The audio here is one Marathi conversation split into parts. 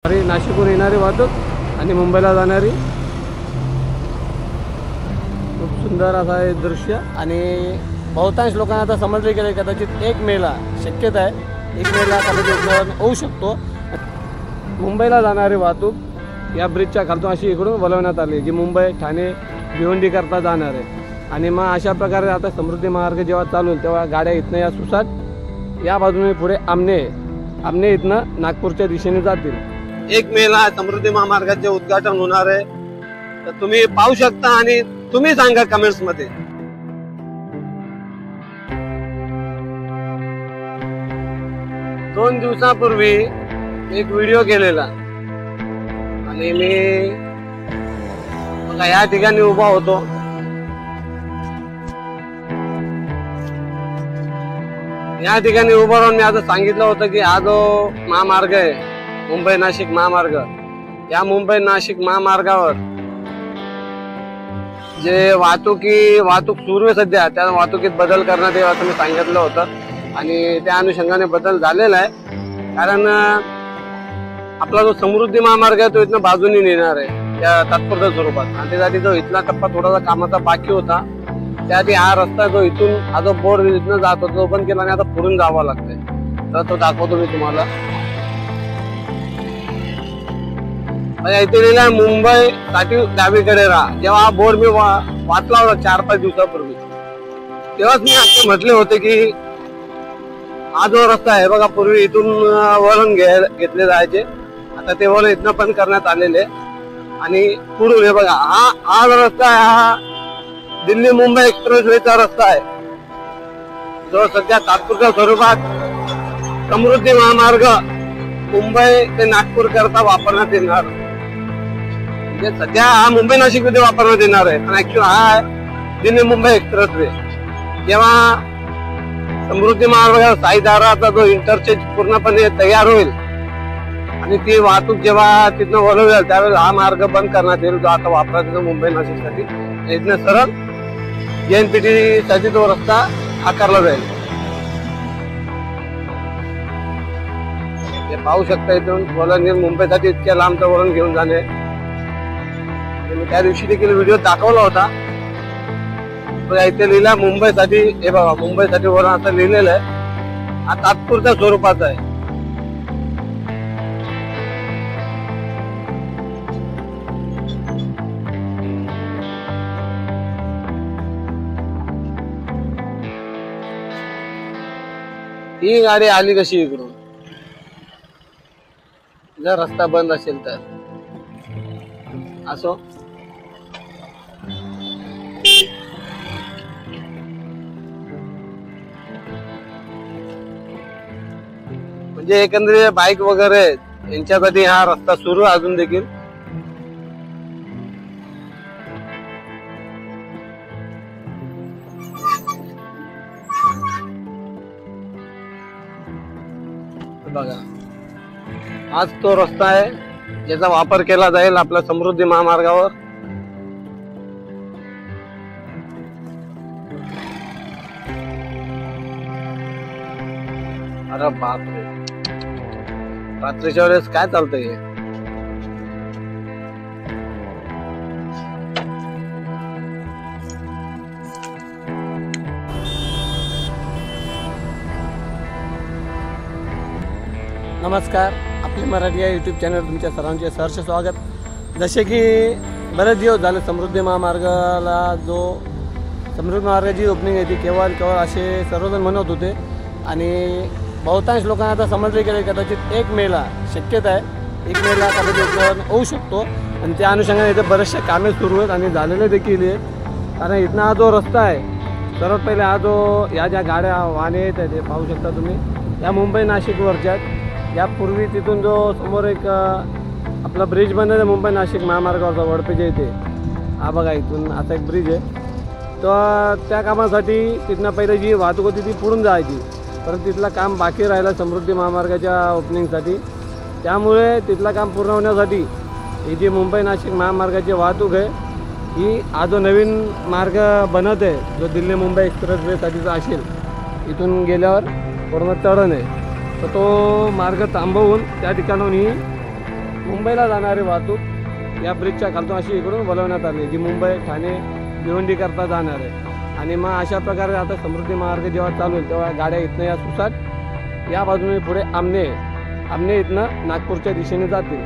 नाशिकहून येणारी वाहतूक आणि मुंबईला जाणारी खूप सुंदर असा हे दृश्य आणि बहुतांश लोकांना आता समजले गेले कदाचित 1 मेला शक्यता आहे 1 मेला कदाचित होऊ शकतो। मुंबईला जाणारी वाहतूक या ब्रिजच्या खालतून अशी इकडून वळवण्यात आली जी मुंबई ठाणे भिवंडी करता जाणार आहे आणि मग अशा प्रकारे आता समृद्धी महामार्ग जेव्हा चालू होईल तेव्हा गाड्या इथनं या सुसाट या बाजूने पुढे आमने इथनं नागपूरच्या दिशेने जातील। 1 मेला समृद्धी महामार्गाचे उद्घाटन होणार आहे तर तुम्ही पाहू शकता आणि तुम्ही सांगा कमेंट्स मध्ये। दोन दिवसापूर्वी एक व्हिडिओ केलेला आणि मी या ठिकाणी उभा होतो। या ठिकाणी उभा राहून मी आता सांगितलं होतं की हा जो महामार्ग आहे मुंबई नाशिक महामार्ग, या मुंबई नाशिक महामार्गावर जे वाहतूक सुरू आहे सध्या त्या वाहतुकीत बदल करण्यात येईल असं मी सांगितलं होतं आणि त्या अनुषंगाने बदल झालेला आहे। कारण आपला जो समृद्धी महामार्ग आहे तो इथनं बाजूने नेणार आहे त्या तात्पुरत्या स्वरूपात आणि त्यासाठी जो इथला टप्पा थोडासा कामाचा बाकी होता त्यासाठी हा रस्ता जो इथून हा जो बोर्ड इथनं जात होता तो ओपन केला आणि आता पुढून जावं लागतंय तर तो दाखवतो मी तुम्हाला। इथे लिहिलं आहे मुंबई साठी डावीकडे राहा। जेव्हा हा बोर्ड मी वाचला होता 4-5 दिवसापूर्वी तेव्हाच मी असं म्हटले होते की हा जो रस्ता आहे बघा पूर्वी इथून वळण घेतले जायचे आता ते वळण इथनं पण करण्यात आलेले आणि पुढून हे बघा हा जो रस्ता आहे हा दिल्ली मुंबई एक्सप्रेसवेचा रस्ता आहे जो सध्या तात्पुरत्या स्वरूपात समृद्धी महामार्ग मुंबई ते नागपूर करता वापरण्यात येणार म्हणजे सध्या हा मुंबई नाशिक मध्ये वापरण्यात येणार आहे पण ऍक्च्युअली हा आहे दिल्ली मुंबई एक्सप्रेसवे। जेव्हा समृद्धी महामार्ग साईदाराचा जो इंटरचेंज पूर्णपणे तयार होईल आणि ती वाहतूक जेव्हा तिथनं वळवेल त्यावेळेस हा मार्ग बंद करण्यात येईल जो आता वापरायचा येतो मुंबई नाशिक साठी। इथनं सरळ JNPT साठी तो रस्ता आकारला जाईल। हे पाहू शकता इथून वळण मुंबईसाठी इतक्या लांबचं वळण घेऊन जाणे मी त्या दिवशी देखील व्हिडिओ दाखवला होता। इथे लिहिला मुंबईसाठी हे बघा मुंबईसाठी वळण असं लिहिलेलं आहे हा तात्पुरत्या स्वरूपाचा आहे। ही गाडी आली कशी इकडून जर रस्ता बंद असेल तर असो म्हणजे एकंदरीत बाईक वगैरे यांच्यासाठी हा रस्ता सुरू अजून देखील। बघा हाच तो रस्ता आहे ज्याचा वापर केला जाईल आपल्या समृद्धी महामार्गावर। अरे बापरे रात्रीच्या वेळेस काय चालतंय हे नमस्कार आपली मराठी या यूट्यूब चॅनल तुमच्या सर्वांचे सहर्ष स्वागत। जसे की बरेच दिवस झाले समृद्धी महामार्गाला जो समृद्धी मार्गाची ओपनिंग आहे ती केवळ असे सर्वजण म्हणत होते आणि बहुतांश लोकांना आता समजले गेले कदाचित 1 मेला शक्यता आहे 1 मेला कदाचित होऊ शकतो आणि त्या अनुषंगाने इथे बरेचसे कामे सुरू आहेत आणि झालेले देखील आहेत। कारण इथनं हा जो रस्ता आहे सर्वात पहिले हा जो या ज्या गाड्या वाहने आहेत ते पाहू शकता तुम्ही या मुंबई नाशिकवरच्या यापूर्वी तिथून जो समोर एक आपला ब्रिज बनत आहे मुंबई नाशिक महामार्गावरचा वडपेच्या इथे हा बघा इथून असा एक ब्रिज आहे तर त्या कामासाठी तिथनं पहिले जी वाहतूक होती ती पुढून जायची परंतु तिथलं काम बाकी राहिलं समृद्धी महामार्गाच्या ओपनिंगसाठी। त्यामुळे तिथलं काम पूर्ण होण्यासाठी ही जी मुंबई नाशिक महामार्गाची वाहतूक आहे ही हा जो नवीन मार्ग बनत आहे जो दिल्ली मुंबई एक्सप्रेसवेसाठीचा असेल इथून गेल्यावर पूर्ण चढण आहे तर तो मार्ग थांबवून त्या ठिकाणाहून ही मुंबईला जाणारी वाहतूक या ब्रिजच्या खालतून अशी इकडून वळवण्यात आली जी मुंबई ठाणे भिवंडी करता जाणार आहे। आणि मग अशा प्रकारे आता समृद्धी महामार्ग जेव्हा चालू होईल तेव्हा गाड्या इथनं या सुसाट या बाजूने पुढे आमने इथनं नागपूरच्या दिशेने जातील।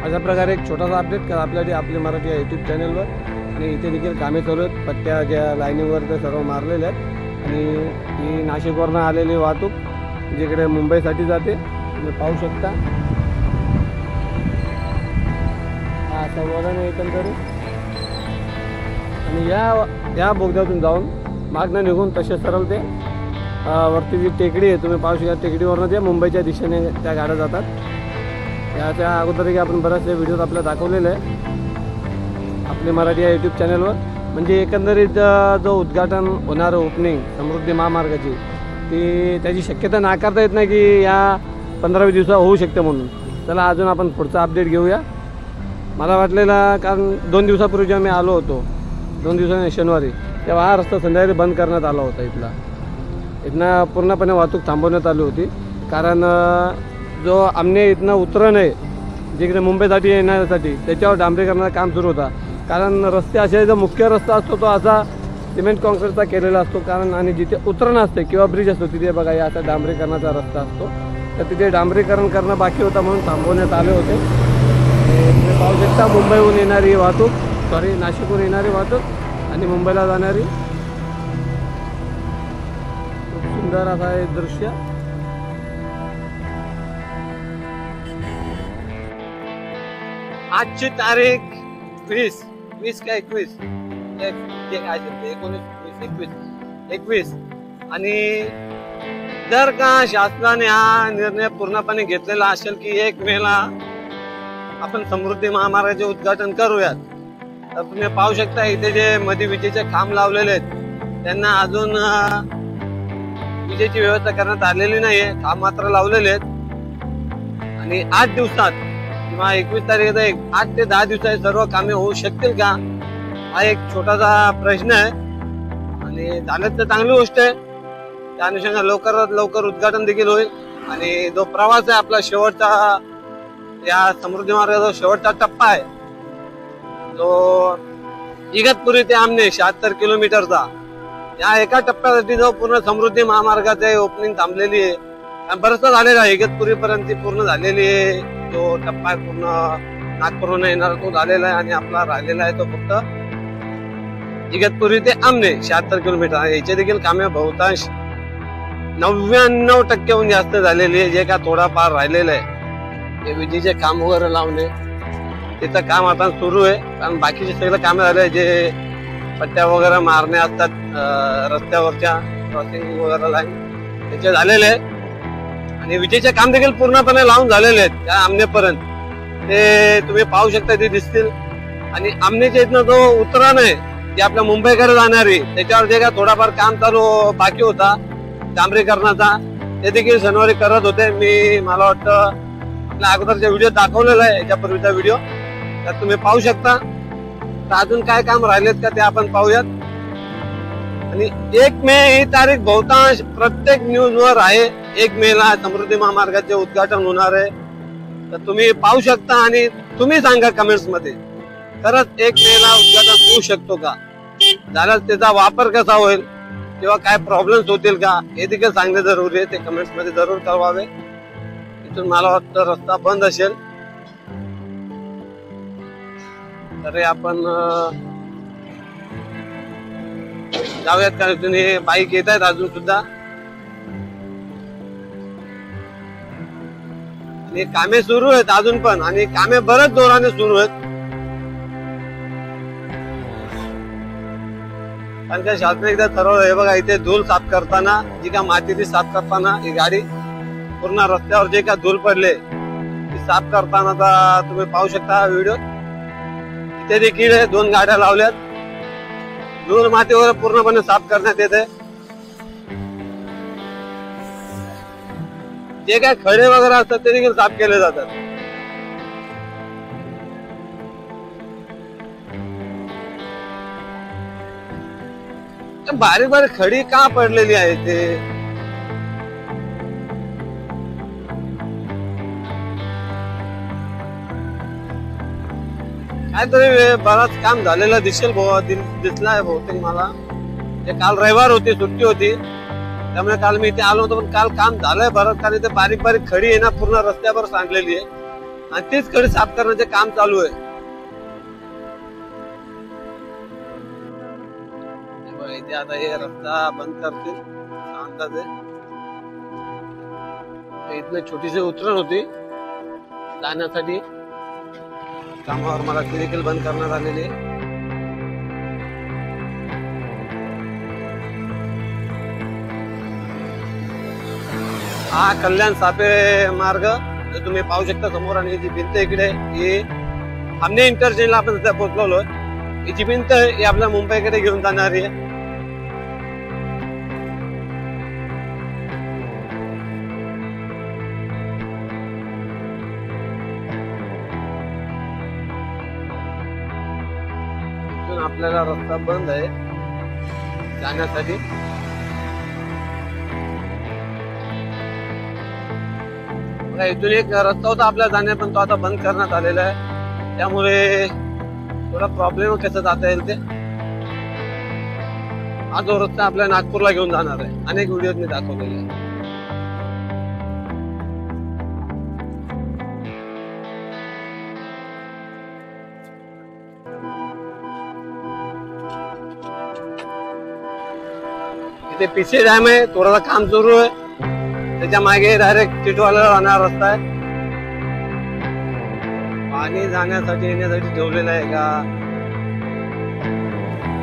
अशा प्रकारे एक छोटासा अपडेट करा आपले मराठी या यूट्यूब चॅनलवर। आणि इथे देखील कामे चालू आहेत, पट्ट्या ज्या लाईनीवर ते सर्व मारलेल्या आहेत। आणि ही नाशिकवरनं आलेली वाहतूक जिकडे मुंबईसाठी जाते तुम्ही पाहू शकता। हा संवर्धन आहे एकंदरीत। आणि या बोगद्यातून जाऊन मागणं निघून तसे सरळ ते वरती जी टेकडी आहे तुम्ही पाहू शकता, टेकडीवरनं ते मुंबईच्या दिशेने त्या गाड्या जातात। याच्या अगोदरही आपण बरेचसे व्हिडिओज आपल्या दाखवलेले आहे आपले मराठी या यूट्यूब चॅनलवर। म्हणजे एकंदरीत जो उद्घाटन होणारं ओपनिंग समृद्धी महामार्गाची ती त्याची शक्यता नाकारता येत नाही की या 15-20 दिवसात होऊ शकते म्हणून। चला अजून आपण पुढचा अपडेट घेऊया। मला वाटलेलं कारण 2 दिवसापूर्वी जेव्हा मी आलो होतो 2 दिवसांनी शनिवारी तेव्हा हा रस्ता संध्याकाळी बंद करण्यात आला होता। इथनं पूर्णपणे वाहतूक थांबवण्यात आली होती कारण जो आमने इथनं उतरण आहे जिकडे मुंबईसाठी येण्यासाठी त्याच्यावर डांबरीकरणाचं काम सुरू होता। कारण रस्ते असे जो मुख्य रस्ता असतो तो असा सिमेंट कॉन्क्रीटचा केलेला असतो कारण आणि जिथे उतरण असते किंवा ब्रिज असतो तिथे बघा या असा डांबरीकरणाचा रस्ता असतो तर तिथे डांबरीकरण करणं बाकी होता म्हणून थांबवण्यात आले होते। तुम्ही पाहू शकता मुंबईहून येणारी वाहतूक नाशिकहून येणारी वाहतूक आणि मुंबईला जाणारी खूप सुंदर असा हे दृश्य। आजची तारीख 20 का 21 आणि जर का शासनाने हा निर्णय पूर्णपणे घेतलेला असेल की 1 मेला आपण समृद्धी महामार्गाचे उद्घाटन करूयात तर तुम्ही पाहू शकता इथे जे मध्ये विजेचे खांब लावलेले आहेत त्यांना अजून विजेची व्यवस्था करण्यात आलेली नाहीये, खांब मात्र लावलेले आहेत। आणि 8 दिवसात किंवा 21 तारीख 8 ते 10 दिवसात सर्व कामे होऊ शकतील का हा एक छोटासा प्रश्न आहे। आणि झालं तर चांगली गोष्ट आहे, त्या अनुषंगाने लवकरात लवकर उद्घाटन देखील होईल। आणि जो प्रवास आहे आपला शेवटचा या समृद्धी मार्गाचा शेवटचा टप्पा आहे जो इगतपुरी ते आमने 76 किलोमीटरचा या एका टप्प्यासाठी जो पूर्ण समृद्धी महामार्गाचे ओपनिंग थांबलेली आहे बरंचसं झालेलं आहे, इगतपुरी पर्यंत पूर्ण झालेली आहे। जो टप्पा पूर्ण नागपूरहून येणार तो झालेला आहे आणि आपला राहिलेला आहे तो फक्त इगतपुरी ते आमने 76 किलोमीटर। याचे देखील कामे बहुतांश 99% जास्त झालेली आहे। जे का थोडाफार राहिलेलं आहे हे विजेचे काम वगैरे लावणे त्याचं काम आता सुरू आहे कारण बाकीचे सगळे कामे झाले जे पट्ट्या वगैरे मारणे असतात रस्त्यावरच्या क्रॉसिंग वगैरे लाईन त्याचे झालेले आहे। आणि विजेचे काम देखील पूर्णपणे लावून झालेले आहेत त्या आमनेपर्यंत ते तुम्ही पाहू शकता ते दिसतील। आणि आमनेच्या इथनं जो उतरण आहे जे आपल्या मुंबईकडे जाणारी त्याच्यावर जे का थोडाफार काम चालू बाकी होता डांबरीकरणाचा ते देखील शनिवारी करत होते। मला वाटतं आपल्या अगोदरचा व्हिडिओ दाखवलेला आहे याच्यापूर्वीचा व्हिडिओ त्यात तुम्ही पाहू शकता। तर अजून काय काम राहिलेत का ते आपण पाहूयात। आणि 1 मे ही तारीख बहुतांश प्रत्येक न्यूज वर आहे 1 मेला समृद्धी महामार्गाचे उद्घाटन होणार आहे तर तुम्ही पाहू शकता। आणि तुम्ही सांगा कमेंट्स मध्ये खरंच 1 मेला उद्घाटन होऊ शकतो का, झाल्यास त्याचा वापर कसा होईल किंवा काय प्रॉब्लेम्स होतील का हे देखील सांगणे जरुरी आहे, ते कमेंट्स मध्ये जरूर कळवावे। इथून मला वाटतं रस्ता बंद असेल तरी आपण जाऊयात का इथून हे बाईक येत आहेत अजून सुद्धा आणि कामे सुरू आहेत अजून पण आणि कामे बरेच जोराने सुरू आहेत कारण का शासन एकदा ठरवलं हे बघा इथे धूळ साफ करताना जी का माती साफ करताना ही गाडी पूर्ण रस्त्यावर जे का धूळ पडले ती साफ करताना तुम्ही पाहू शकता व्हिडिओ इथे देखील 2 गाड्या लावल्यात धूळ माती वगैरे पूर्णपणे साफ करण्यात येते। जे काय खडे वगैरे असतात ते देखील साफ केले जातात। बारीक बारीक खडी का पडलेली आहे ते काहीतरी बराच काम झालेलं दिसेल दिसलाय बहुतेक मला. ते काल रविवार होती, सुट्टी होती, त्यामुळे काल मी इथे आलो होतो. पण काल काम झालंय बरंच, कारण इथे बारीक बारीक खडी आहे ना पूर्ण रस्त्यावर सांडलेली आहे आणि तीच खडी साफ करण्याचे काम चालू आहे. इथे आता हे रस्ता बंद करतील सांगतात. इथनं छोटीशी उतरण होती जाण्यासाठी, कामावर मला ती देखील बंद करण्यात आलेली आहे. हा कल्याण सापे मार्ग जो तुम्ही पाहू शकता समोर. आणि जी भिंत इकडे ही आमने इंटरचेंजला आपण सध्या पोहोचलोय. ही जी भिंत ही आपल्या मुंबईकडे घेऊन जाणारी आहे. इथून आपल्याला रस्ता बंद आहे जाण्यासाठी. इथून एक रस्ता होता आपल्या जाण्या, पण तो आता बंद करण्यात आलेला आहे. त्यामुळे थोडा प्रॉब्लेम कसं जाता येईल ते. हा जो रस्ता आपल्या नागपूरला घेऊन जाणार आहे, अनेक व्हिडिओत मी दाखवलेले आहे. इथे पीछे डॅम आहे, थोडासा काम सुरू आहे. त्याच्या मागे डायरेक्ट टिटवाला जाणारा रस्ता आहे. पाणी जाण्यासाठी येण्यासाठी ठेवलेला आहे का.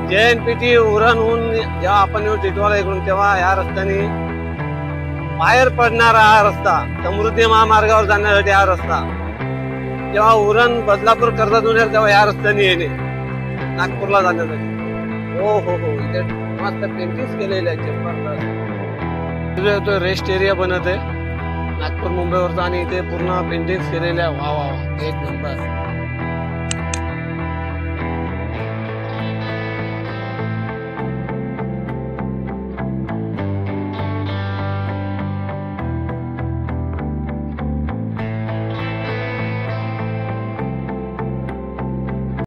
JNPT उरणहून जेव्हा आपण येऊ टिटवाला इकडून, तेव्हा या रस्त्याने बाहेर पडणारा हा रस्ता, समृद्धी महामार्गावर जाण्यासाठी हा रस्ता. जेव्हा उरण बदलापूर कर्जतहून येईल तेव्हा या रस्त्याने येणे नागपूरला जाण्यासाठी. हो हो हो, इथे मस्त पेंटिंग केलेलं आहे जबरदस्त. तो रेस्ट एरिया बनत आहे नागपूर मुंबईवरचा, आणि इथे पूर्ण पेंटिंग केलेल्या. वा वा वा, एक नंबर.